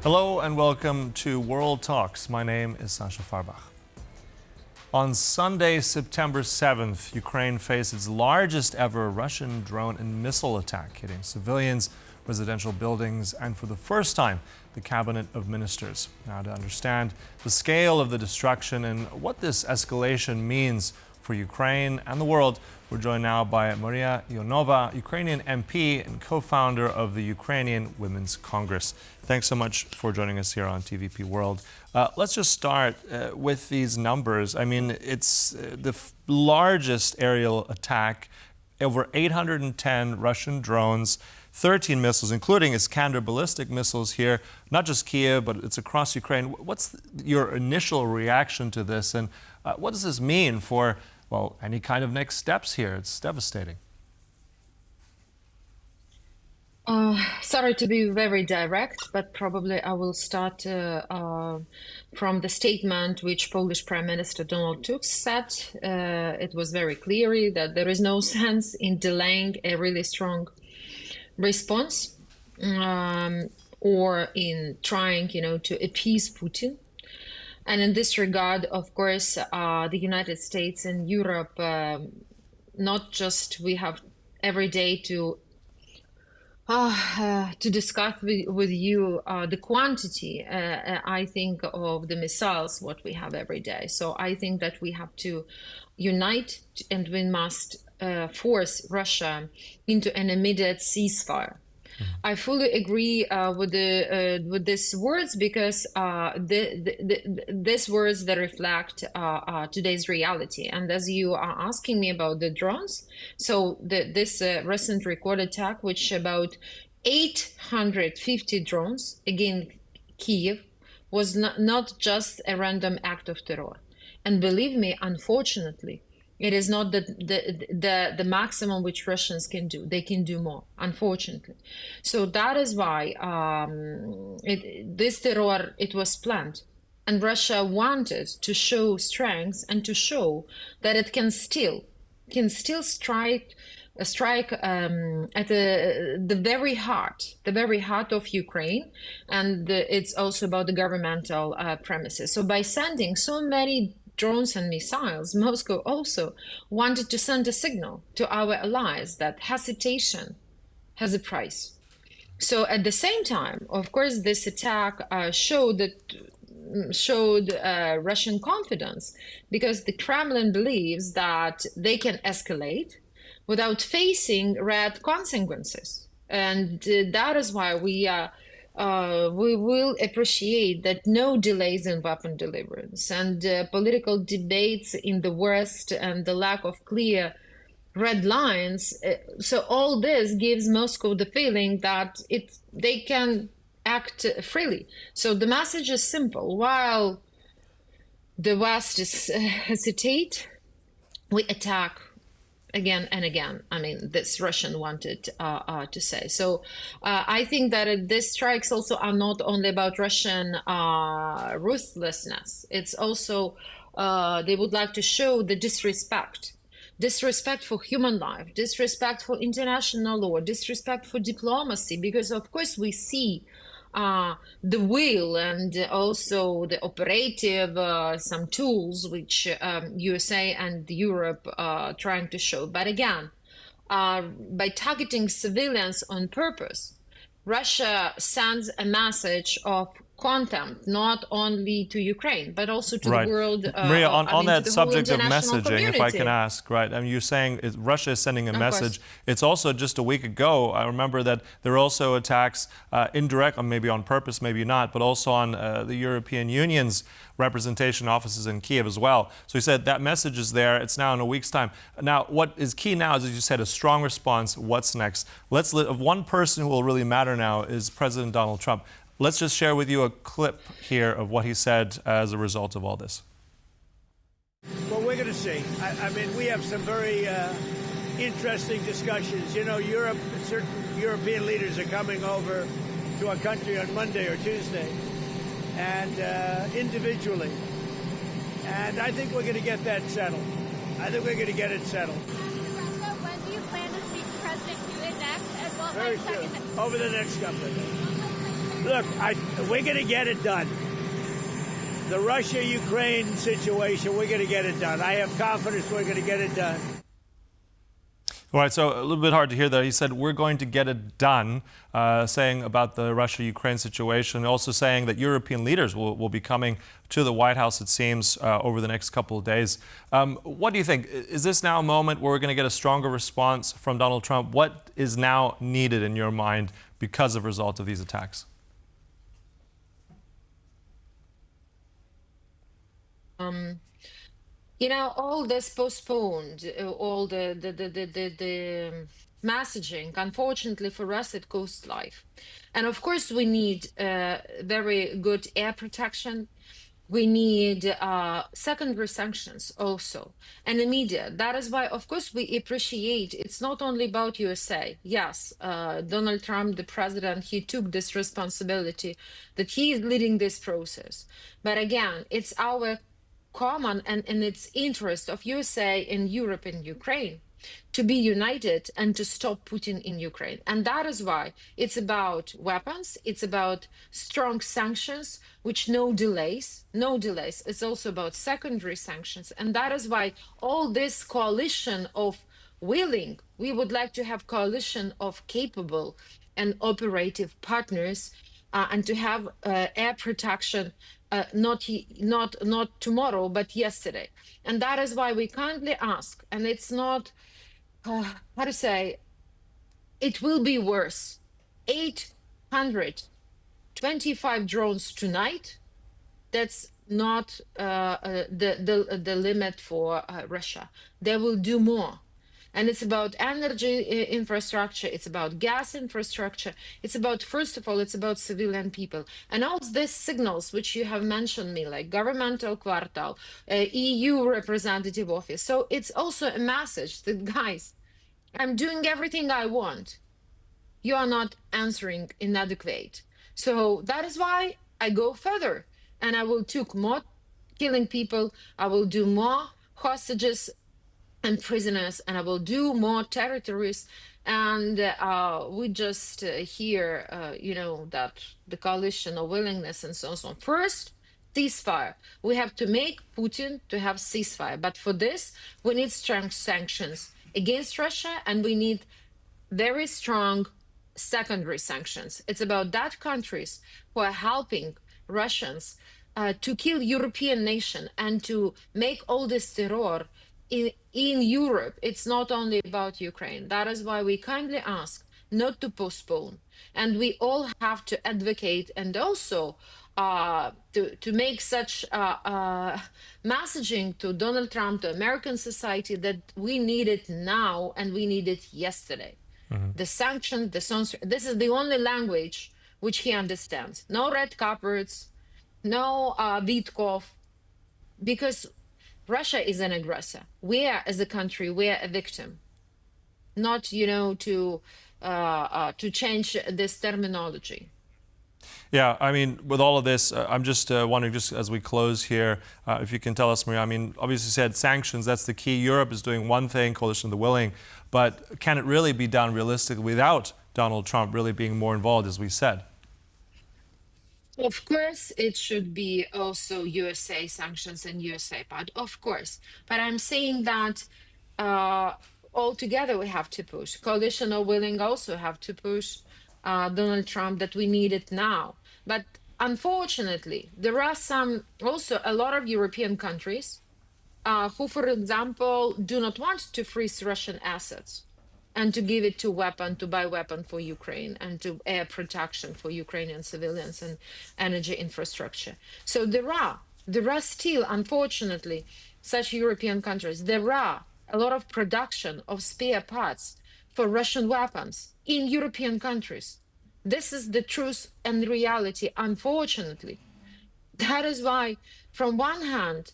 Hello and welcome to World Talks. My name is Sasha Farbach. On Sunday, September 7th, Ukraine faced its largest ever Russian drone and missile attack, hitting civilians, residential buildings, and for the first time, the cabinet of ministers. Now, to understand the scale of the destruction and what this escalation means for Ukraine and the world, we're joined now by Mariia Ionova, Ukrainian MP and co-founder of the Ukrainian Women's Congress. Thanks so much for joining us here on TVP World. Let's just start with these numbers. I mean, it's the largest aerial attack, over 810 Russian drones, 13 missiles, including Iskander ballistic missiles here, not just Kyiv, but it's across Ukraine. What's your initial reaction to this, and what does this mean for, well, any kind of next steps here? It's devastating. Sorry to be very direct, but probably I will start from the statement which Polish Prime Minister Donald Tusk said. It was very clear that there is no sense in delaying a really strong response or in trying, to appease Putin. And in this regard, of course, the United States and Europe, not just we have every day to discuss with you the quantity, I think, of the missiles, what we have every day. So I think that we have to unite and we must force Russia into an immediate ceasefire. I fully agree with these words because these words that reflect today's reality. And as you are asking me about the drones, so this recent record attack, which about 850 drones against Kyiv, was not just a random act of terror. And believe me, unfortunately, it is not the maximum which Russians can do. They can do more, unfortunately. So that is why this terror, it was planned. And Russia wanted to show strength and to show that it can still strike at the very heart of Ukraine. And it's also about the governmental premises. So by sending so many drones and missiles, Moscow also wanted to send a signal to our allies that hesitation has a price. So at the same time, of course, this attack showed Russian confidence, because the Kremlin believes that they can escalate without facing red consequences. And that is why we will appreciate that no delays in weapon deliverance and political debates in the West and the lack of clear red lines. So all this gives Moscow the feeling that they can act freely. So the message is simple. While the West is hesitate, we attack again and again. I mean, this Russian wanted to say. So I think that these strikes also are not only about Russian ruthlessness. It's also, they would like to show the disrespect for human life, disrespect for international law, disrespect for diplomacy, because of course we see the will and also the operative some tools which USA and Europe are trying to show. But again, by targeting civilians on purpose, Russia sends a message of contempt, not only to Ukraine, but also to the world. Mariia, on that subject of messaging, if I can ask, right? I mean, you're saying Russia is sending a message. It's also just a week ago, I remember that there were also attacks indirect, or maybe on purpose, maybe not, but also on the European Union's representation offices in Kyiv as well. So he said that message is there. It's now in a week's time. Now, what is key now is, as you said, a strong response. What's next? One person who will really matter now is President Donald Trump. Let's just share with you a clip here of what he said as a result of all this. Well, we're going to see. I mean, we have some very interesting discussions. You know, certain European leaders are coming over to our country on Monday or Tuesday, and individually. And I think we're going to get that settled. I think we're going to get it settled. When do you plan to speak to President Putin next? And what Very soon, over the next couple of days. Look, we're going to get it done. The Russia-Ukraine situation, we're going to get it done. I have confidence we're going to get it done. All right, so a little bit hard to hear there. He said, we're going to get it done, saying about the Russia-Ukraine situation, also saying that European leaders will be coming to the White House, it seems, over the next couple of days. What do you think? Is this now a moment where we're going to get a stronger response from Donald Trump? What is now needed in your mind because of the result of these attacks? You know, all this postponed, all the messaging, unfortunately for us, it costs life. And of course, we need very good air protection. We need secondary sanctions also, and immediate. That is why, of course, we appreciate it's not only about USA. Yes, Donald Trump, the president, he took this responsibility that he is leading this process. But again, it's our common and in its interest of USA and Europe and Ukraine to be united and to stop Putin in Ukraine. And that is why it's about weapons, it's about strong sanctions, which no delays. It's also about secondary sanctions. And that is why all this coalition of we would like to have coalition of capable and operative partners and to have air protection not tomorrow, but yesterday. And that is why we kindly ask, and it's not, how to say, it will be worse. 825 drones tonight, that's not the limit for Russia. They will do more. And it's about energy infrastructure, it's about gas infrastructure, it's about, first of all, it's about civilian people. And all these signals, which you have mentioned me, like governmental quartal, EU representative office. So it's also a message that, guys, I'm doing everything I want. You are not answering inadequate. So that is why I go further and I will take more killing people. I will do more hostages and prisoners, and I will do more territories. And we just hear, that the coalition of willingness and so on. First, ceasefire. We have to make Putin to have ceasefire. But for this, we need strong sanctions against Russia, and we need very strong secondary sanctions. It's about that countries who are helping Russians to kill European nation and to make all this terror in Europe. It's not only about Ukraine. That is why we kindly ask not to postpone. And we all have to advocate and also to make such messaging to Donald Trump, to American society, that we need it now and we need it yesterday. The sanctions, this is the only language which he understands. No red carpets, no Vitkov, because Russia is an aggressor. We are, as a country, we are a victim. Not, to change this terminology. Yeah, I mean, with all of this, I'm just wondering, just as we close here, if you can tell us, Mariia, I mean, obviously you said sanctions, that's the key. Europe is doing one thing, coalition of the willing, but can it really be done realistically without Donald Trump really being more involved, as we said? Of course, it should be also USA sanctions and USA part, of course. But I'm saying that all together we have to push. Coalition of willing also have to push Donald Trump that we need it now. But unfortunately, there are also a lot of European countries who, for example, do not want to freeze Russian assets and to give it to buy weapon for Ukraine and to air protection for Ukrainian civilians and energy infrastructure. So there are still, unfortunately, such European countries. There are a lot of production of spare parts for Russian weapons in European countries. This is the truth and reality, unfortunately. That is why, from one hand,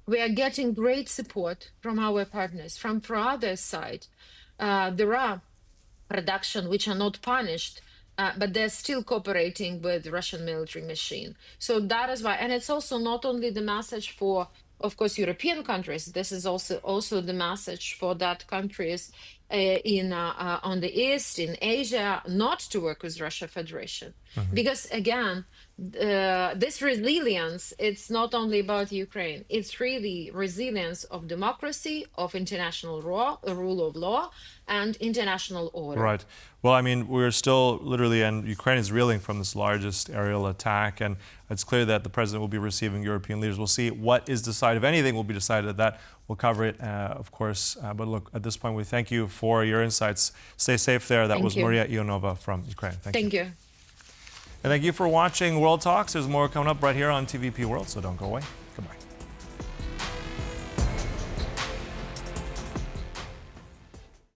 we are getting great support from our partners. From other side, there are production which are not punished, but they're still cooperating with Russian military machine. So that is why, and it's also not only the message for, of course, European countries. This is also the message for that countries on the east, in Asia, not to work with Russia Federation, because again, this resilience, it's not only about Ukraine. It's really resilience of democracy, of international law, rule of law, and international order. Right. Well, I mean, we're still literally, and Ukraine is reeling from this largest aerial attack, and it's clear that the president will be receiving European leaders. We'll see what is decided. If anything will be decided, that we'll cover it, of course. But look, at this point, we thank you for your insights. Stay safe there. That was Mariia Ionova from Ukraine. Thank you. And thank you for watching World Talks. There's more coming up right here on TVP World, so don't go away. Goodbye.